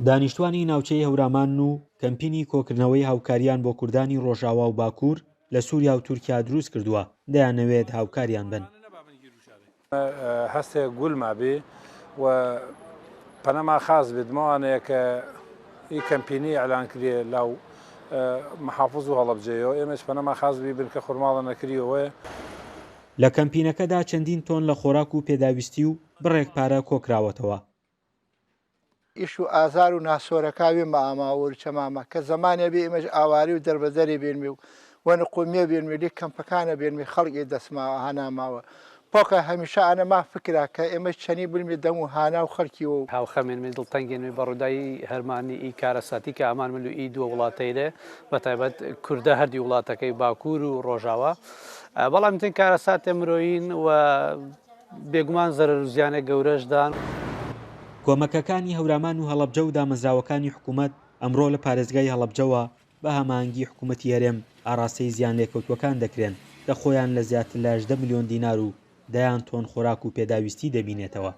دانیشتوانی ناوچەی هەورامان و کەمپینی کۆکردنەوەی هاوکاریان بۆ کوردانی ڕۆژاوا و باکوور لە سووریا و تورکیا دروست کردووە، دەیانەوێت هاوکاریان بن. هەستێک گوڵما بێ و پەنەما خاص بێت ماوانەیە کە ئی کەمپینی ئەلان کرێ لەو محافظ و هەڵەبجەیەوە ئێمەش پەنەما خاص بی بن کە خورماڵە نەکریەوە. لە کەمپینەکەدا چەندین تۆن لە خۆراک و پێداویستی و بڕێک پارە کۆکراوەتەوە. ئیش و ئازار و ناسۆرەکاوی مە ئاماوە چەمامە کە زمانێ بێ ئێمەش ئاواری و دەربەدەری بێنمی و وەنە قومیە بێنمیلی کەمپەکانە بێنمی خەڵکی دەسماوە هەناماوە پۆکە هەمیشە ئەنەما فکرا کە ئێمە چەنی بلمی دەم و هانا و خەڵکی و هاوخەمێنمی دڵتەنگێنوی بەڕوودایی هەرمانی ئی کارەساتی کە ئامان من و ئی دووە وڵاتەیرێ بەتایبەت کوردە هەردی وڵاتەکەی باکوور و ڕۆژاوە بەڵام تن کارەساتێ مرۆین و بێگومان زەرەر و زیانێک گەورەشدان. کۆمەکەکانی هەورامان و هەڵەبجە و دامەزراوەکانی حکوومەت ئەمڕۆ لە پارێزگای هەڵەبجەوە بە هەمانگی حکوومەتی هەرێم ئاڕاستەی زیان لێکەوتوەکان دەکرێن کە خۆیان لە زیاتر لە 10 ملیۆن دینار و دەیان تۆن خۆراک و پێداویستی دەبینێتەوە.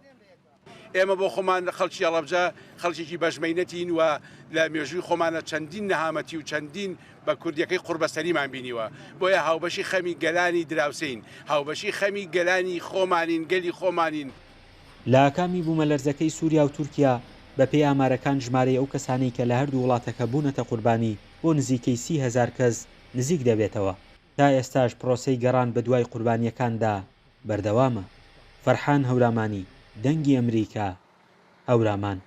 ئێمە بۆ خۆمان خەڵکی هەڵەبجە خەڵکێکی بەژمەینەتین و لە مێژووی خۆمانە چەندین نەهامەتی و چەندین بە کوردیەکەی قوربەسەریمان بینیوە بۆیە هاوبەشی خەمی گەلانی دراوسین هاوبەشی خەمی گەلانی خۆمانین گەلی خۆمانین. لە ئاکامی بوومەلەرزەکەی سووریا و تورکیا بە پێی ئامارەکان ژمارەی ئەو کەسانەی کە لە هەردوو وڵاتەکە بوونەتە قوربانی بۆ نزیکەی 30,000 کەس نزیک دەبێتەوە. تا ئێستاش پرۆسەی گەڕان بە دوای قوربانیەکاندا بەردەوامە. فەرحان هەورامانی، دەنگی ئەمریکا، هەورامان.